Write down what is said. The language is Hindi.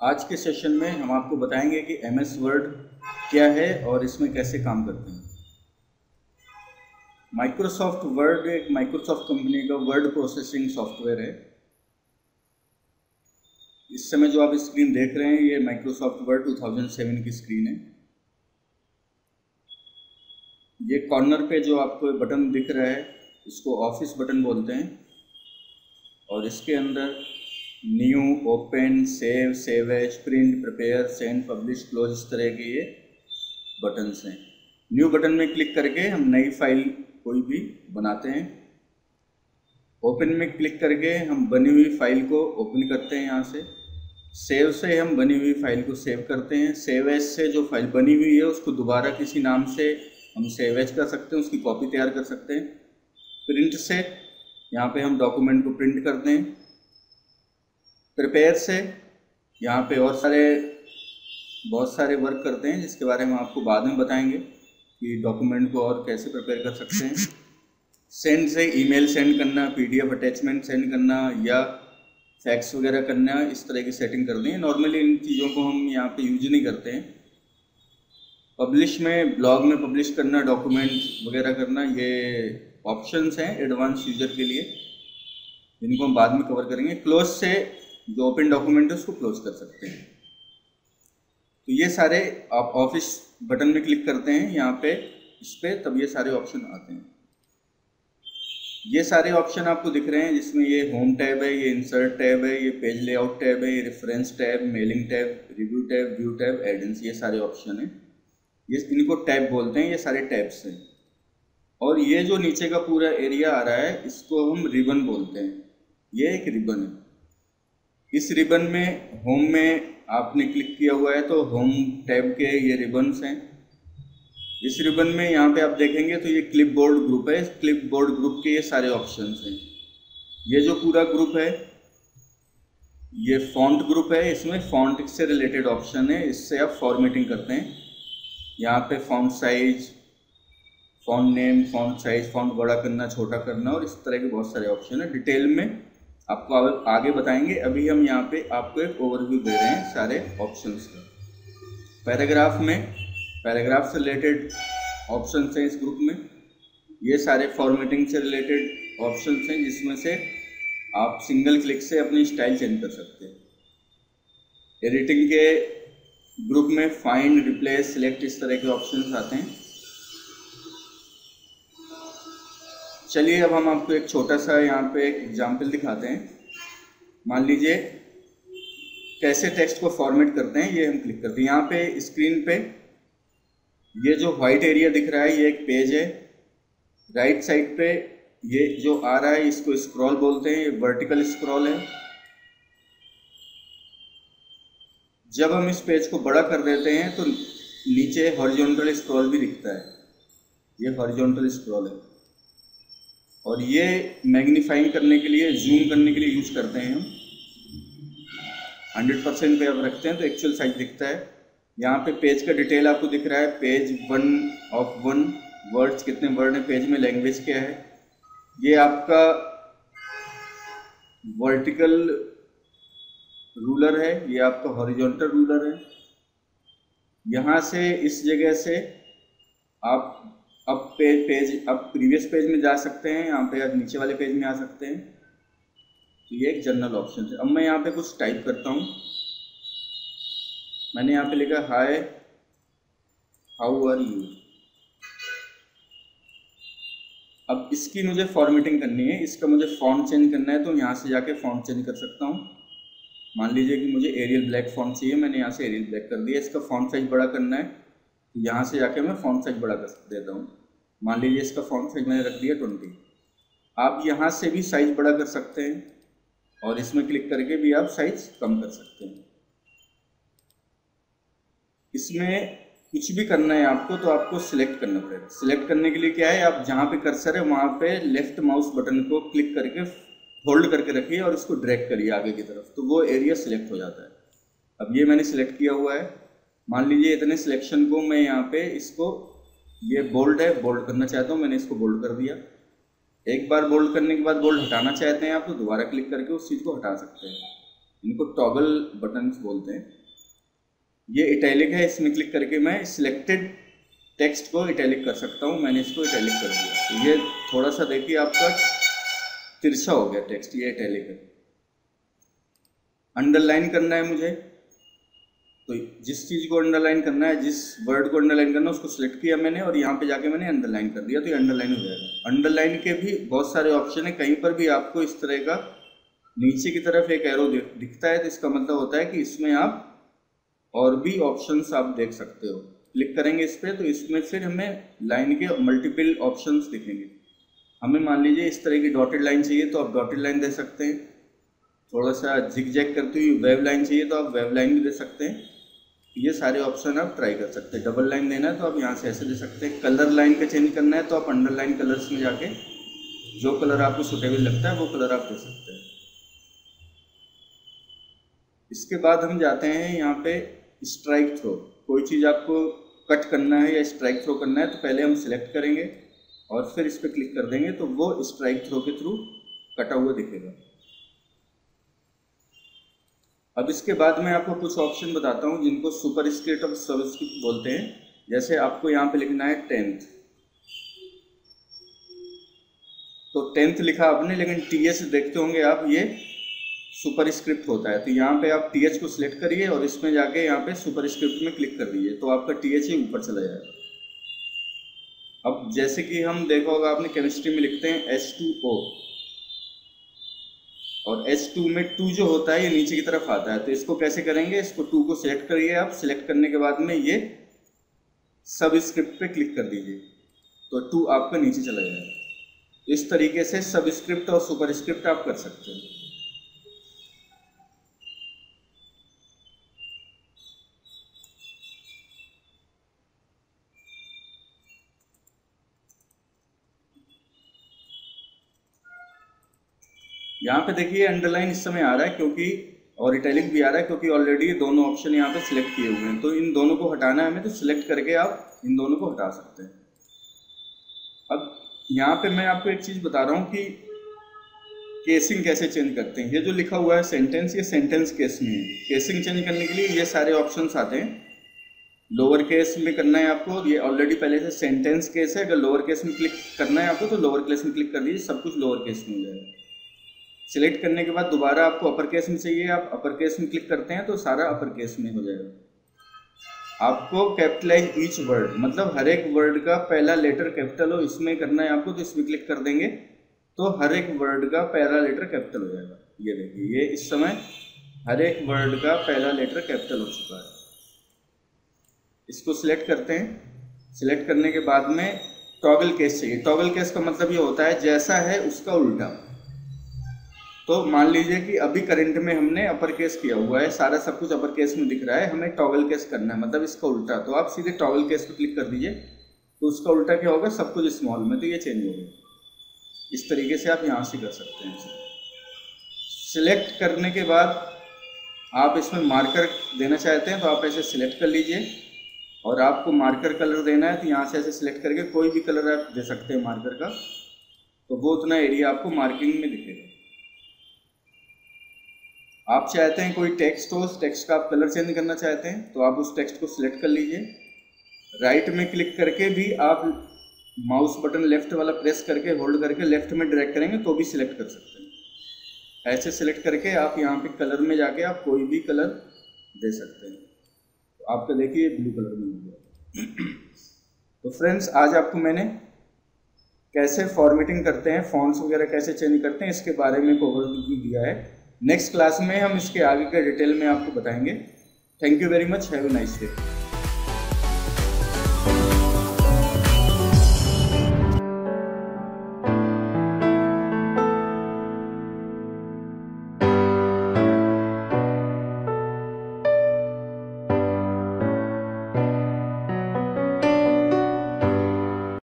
आज के सेशन में हम आपको बताएंगे कि MS वर्ड क्या है और इसमें कैसे काम करते हैं। माइक्रोसॉफ्ट वर्ड एक माइक्रोसॉफ्ट कंपनी का वर्ड प्रोसेसिंग सॉफ्टवेयर है। इस समय जो आप स्क्रीन देख रहे हैं ये माइक्रोसॉफ्ट वर्ड 2007 की स्क्रीन है। ये कॉर्नर पे जो आपको बटन दिख रहा है इसको ऑफिस बटन बोलते हैं और इसके अंदर new, open, save, save as, print, prepare, send, publish, close इस तरह के ये बटन्स हैं। न्यू बटन में क्लिक करके हम नई फाइल कोई भी बनाते हैं। ओपन में क्लिक करके हम बनी हुई फाइल को ओपन करते हैं यहाँ से। सेव से हम बनी हुई फाइल को सेव करते हैं। सेव एज से जो फाइल बनी हुई है उसको दोबारा किसी नाम से हम सेव एज कर सकते हैं, उसकी कॉपी तैयार कर सकते हैं। प्रिंट से यहाँ पे हम डॉक्यूमेंट को प्रिंट करते हैं। प्रिपेयर से यहाँ पे और बहुत सारे वर्क करते हैं जिसके बारे में आपको बाद में बताएंगे कि डॉक्यूमेंट को और कैसे प्रिपेयर कर सकते हैं। सेंड से ईमेल सेंड करना, PDF अटैचमेंट सेंड करना या फैक्स वगैरह करना, इस तरह की सेटिंग कर दी है। नॉर्मली इन चीज़ों को हम यहाँ पे यूज नहीं करते हैं। पब्लिश में ब्लॉग में पब्लिश करना, डॉक्यूमेंट वगैरह करना, ये ऑप्शंस हैं एडवांस यूजर के लिए जिनको हम बाद में कवर करेंगे। क्लोज से जो ओपन डॉक्यूमेंट है उसको क्लोज कर सकते हैं। तो ये सारे आप ऑफिस बटन में क्लिक करते हैं यहाँ पे, इस पे, तब ये सारे ऑप्शन आते हैं। ये सारे ऑप्शन आपको दिख रहे हैं जिसमें ये होम टैब है, ये इंसर्ट टैब है, ये पेज लेआउट टैब है, ये reference tab, mailing tab, review tab, view tab, एडेंस, ये सारे ऑप्शन हैं। ये इनको टैब बोलते हैं, ये सारे टैब्स हैं। और ये जो नीचे का पूरा एरिया आ रहा है इसको हम रिबन बोलते हैं। ये एक रिबन है। इस रिबन में होम में आपने क्लिक किया हुआ है तो होम टैब के ये रिबन्स हैं। इस रिबन में यहाँ पे आप देखेंगे तो ये क्लिपबोर्ड ग्रुप है। क्लिपबोर्ड ग्रुप के ये सारे ऑप्शंस हैं। ये जो पूरा ग्रुप है ये फॉन्ट ग्रुप है। इसमें फॉन्ट से रिलेटेड ऑप्शन है, इससे आप फॉर्मेटिंग करते हैं। यहाँ पे font size, font name, font size, font बड़ा करना, छोटा करना और इस तरह के बहुत सारे ऑप्शन है। डिटेल में आपको आगे बताएंगे। अभी हम यहाँ पे आपको एक ओवरव्यू दे रहे हैं सारे ऑप्शंस का। पैराग्राफ में पैराग्राफ से रिलेटेड ऑप्शंस हैं इस ग्रुप में। ये सारे फॉर्मेटिंग से रिलेटेड ऑप्शंस हैं जिसमें से आप सिंगल क्लिक से अपनी स्टाइल चेंज कर सकते हैं। एडिटिंग के ग्रुप में फाइंड, रिप्लेस, सिलेक्ट इस तरह के ऑप्शंस आते हैं। चलिए अब हम आपको एक छोटा सा यहाँ पे एक एग्जाम्पल दिखाते हैं। मान लीजिए कैसे टेक्स्ट को फॉर्मेट करते हैं, ये हम क्लिक करते हैं। यहाँ पे स्क्रीन पे ये जो व्हाइट एरिया दिख रहा है ये एक पेज है। राइट साइड पे ये जो आ रहा है इसको स्क्रॉल बोलते हैं, ये वर्टिकल स्क्रॉल है। जब हम इस पेज को बड़ा कर देते हैं तो नीचे हॉरिजॉन्टल स्क्रॉल भी दिखता है, ये हॉरिजॉन्टल स्क्रॉल है। और ये मैग्नीफाइंग करने के लिए, जूम करने के लिए यूज करते हैं हम। 100% पे आप रखते हैं तो एक्चुअल साइज दिखता है। यहाँ पे पेज का डिटेल आपको दिख रहा है। पेज 1/1, वर्ड्स कितने वर्ड हैं पेज में, लैंग्वेज क्या है। ये आपका वर्टिकल रूलर है, ये आपका हॉरिजॉन्टल रूलर है। यहाँ से इस जगह से आप अब प्रीवियस पेज में जा सकते हैं, यहाँ पे नीचे वाले पेज में आ सकते हैं। तो ये एक जनरल ऑप्शन है। अब मैं यहाँ पे कुछ टाइप करता हूँ। मैंने यहाँ पे लिखा हाय, हाउ आर यू। अब इसकी मुझे फॉर्मेटिंग करनी है, इसका मुझे फॉन्ट चेंज करना है तो यहाँ से जाके फॉन्ट चेंज कर सकता हूँ। मान लीजिए कि मुझे एरियल ब्लैक फॉन्ट चाहिए, मैंने यहाँ से एरियल ब्लैक कर दिया। इसका फॉन्ट साइज बड़ा करना है तो यहाँ से जाके मैं फॉन्ट साइज बड़ा कर देता हूँ। मान लीजिए इसका फॉन्ट साइज मैंने रख दिया 20। आप यहाँ से भी साइज बड़ा कर सकते हैं और इसमें क्लिक करके भी आप साइज कम कर सकते हैं। इसमें कुछ भी करना है आपको तो आपको सिलेक्ट करना पड़ेगा। सिलेक्ट करने के लिए क्या है, आप जहाँ पे कर्सर है वहाँ पे लेफ्ट माउस बटन को क्लिक करके होल्ड करके रखिए और इसको ड्रैग करिए आगे की तरफ, तो वो एरिया सिलेक्ट हो जाता है। अब ये मैंने सिलेक्ट किया हुआ है। मान लीजिए इतने सिलेक्शन को मैं यहाँ पे इसको, ये बोल्ड है, बोल्ड करना चाहता हूँ, मैंने इसको बोल्ड कर दिया। एक बार बोल्ड करने के बाद बोल्ड हटाना चाहते हैं आप तो दोबारा क्लिक करके उस चीज़ को हटा सकते हैं। इनको टॉगल बटन्स बोलते हैं। ये इटैलिक है, इसमें क्लिक करके मैं सिलेक्टेड टेक्स्ट को इटैलिक कर सकता हूँ। मैंने इसको इटैलिक कर दिया, तो ये थोड़ा सा देखिए आपका तिरछा हो गया टेक्स्ट, ये इटैलिक है। अंडरलाइन करना है मुझे, तो जिस चीज़ को अंडरलाइन करना है, जिस वर्ड को अंडरलाइन करना है, उसको सिलेक्ट किया मैंने और यहाँ पे जाके मैंने अंडरलाइन कर दिया, तो ये अंडरलाइन हो जाएगा। अंडरलाइन के भी बहुत सारे ऑप्शन है, कहीं पर भी आपको इस तरह का नीचे की तरफ एक एरो दिखता है, तो इसका मतलब होता है कि इसमें आप और भी ऑप्शंस आप देख सकते हो। क्लिक करेंगे इस पर, तो इसमें फिर हमें लाइन के मल्टीपल ऑप्शंस दिखेंगे। हमें मान लीजिए इस तरह की डॉटेड लाइन चाहिए तो आप डॉटेड लाइन दे सकते हैं। थोड़ा सा जिग-जैग करती हुई वेव लाइन चाहिए तो आप वेव लाइन भी दे सकते हैं। ये सारे ऑप्शन आप ट्राई कर सकते हैं। डबल लाइन देना है तो आप यहाँ से ऐसे दे सकते हैं। कलर लाइन का चेंज करना है तो आप अंडरलाइन कलर्स में जाके जो कलर आपको सुटेबल लगता है वो कलर आप दे सकते हैं। इसके बाद हम जाते हैं यहाँ पे स्ट्राइक थ्रो। कोई चीज़ आपको कट करना है या स्ट्राइक थ्रो करना है तो पहले हम सिलेक्ट करेंगे और फिर इस पर क्लिक कर देंगे तो वो स्ट्राइक थ्रो के थ्रू कटा हुआ दिखेगा। अब इसके बाद मैं आपको कुछ ऑप्शन बताता हूँ जिनको सुपरस्क्रिप्ट और सबस्क्रिप्ट बोलते हैं। जैसे आपको यहाँ पे लिखना है 10th, तो 10th लिखा आपने, लेकिन TH देखते होंगे आप, ये सुपरस्क्रिप्ट होता है। तो यहाँ पे आप TH को सिलेक्ट करिए और इसमें जाके यहाँ पे सुपरस्क्रिप्ट में क्लिक कर दीजिए तो आपका TH ही ऊपर चला जाएगा। अब जैसे कि हम देखा होगा आपने, केमिस्ट्री में लिखते हैं H2O और H2 में 2 जो होता है ये नीचे की तरफ आता है। तो इसको कैसे करेंगे, इसको 2 को सिलेक्ट करिए आप। सिलेक्ट करने के बाद में ये सबस्क्रिप्ट पे क्लिक कर दीजिए तो 2 आपका नीचे चला जाएगा। इस तरीके से सबस्क्रिप्ट और सुपरस्क्रिप्ट आप कर सकते हैं। यहाँ पे देखिए अंडरलाइन इस समय आ रहा है क्योंकि, और इटैलिक भी आ रहा है क्योंकि ऑलरेडी दोनों ऑप्शन यहाँ पे सिलेक्ट किए हुए हैं। तो इन दोनों को हटाना है हमें, तो सिलेक्ट करके आप इन दोनों को हटा सकते हैं। अब यहाँ पे मैं आपको एक चीज़ बता रहा हूँ कि केसिंग कैसे चेंज करते हैं। ये जो लिखा हुआ है सेंटेंस, ये सेंटेंस केस में है। केसिंग चेंज करने के लिए ये सारे ऑप्शंस आते हैं। लोअर केस में करना है आपको, ये ऑलरेडी पहले से सेंटेंस केस है। अगर लोअर केस में क्लिक करना है आपको तो लोअर केस में क्लिक कर दीजिए, सब कुछ लोअर केस में हो जाएगा। सिलेक्ट करने के बाद दोबारा आपको अपर केस में चाहिए, आप अपर केस में क्लिक करते हैं तो सारा अपर केस में हो जाएगा। आपको कैपिटलाइज ईच वर्ड, मतलब हर एक वर्ड का पहला लेटर कैपिटल हो, इसमें करना है आपको। तो इसमें क्लिक कर देंगे तो हर एक वर्ड का पहला लेटर कैपिटल हो जाएगा। ये देखिए, ये इस समय हर एक वर्ड का पहला लेटर कैपिटल हो चुका है। इसको सिलेक्ट करते हैं। सिलेक्ट करने के बाद में टॉगल केस चाहिए। टॉगल केस का मतलब ये होता है जैसा है उसका उल्टा। तो मान लीजिए कि अभी करंट में हमने अपर केस किया हुआ है, सारा सब कुछ अपर केस में दिख रहा है, हमें टॉगल केस करना है, मतलब इसका उल्टा। तो आप सीधे टॉगल केस पर क्लिक कर दीजिए तो उसका उल्टा क्या होगा, सब कुछ स्मॉल में, तो ये चेंज हो गया। इस तरीके से आप यहाँ से कर सकते हैं। सिलेक्ट करने के बाद आप इसमें मार्कर देना चाहते हैं तो आप ऐसे सिलेक्ट कर लीजिए और आपको मार्कर कलर देना है तो यहाँ से ऐसे सिलेक्ट करके कोई भी कलर आप दे सकते हैं मार्कर का, तो वो उतना एरिया आपको मार्किंग में दिखेगा। आप चाहते हैं कोई टेक्स्ट हो, उस टेक्स्ट का आप कलर चेंज करना चाहते हैं तो आप उस टेक्स्ट को सिलेक्ट कर लीजिए। राइट में क्लिक करके भी आप माउस बटन लेफ्ट वाला प्रेस करके होल्ड करके लेफ्ट में ड्रैग करेंगे तो भी सिलेक्ट कर सकते हैं। ऐसे सिलेक्ट करके आप यहाँ पे कलर में जाके आप कोई भी कलर दे सकते हैं। तो आपका देखिए ब्लू कलर में हो गया। तो फ्रेंड्स, आज आपको मैंने कैसे फॉर्मेटिंग करते हैं, फॉन्ट्स वगैरह कैसे चेंज करते हैं, इसके बारे में ओवरव्यू दिया है। नेक्स्ट क्लास में हम इसके आगे के डिटेल में आपको बताएंगे। Thank you very much, have a nice day.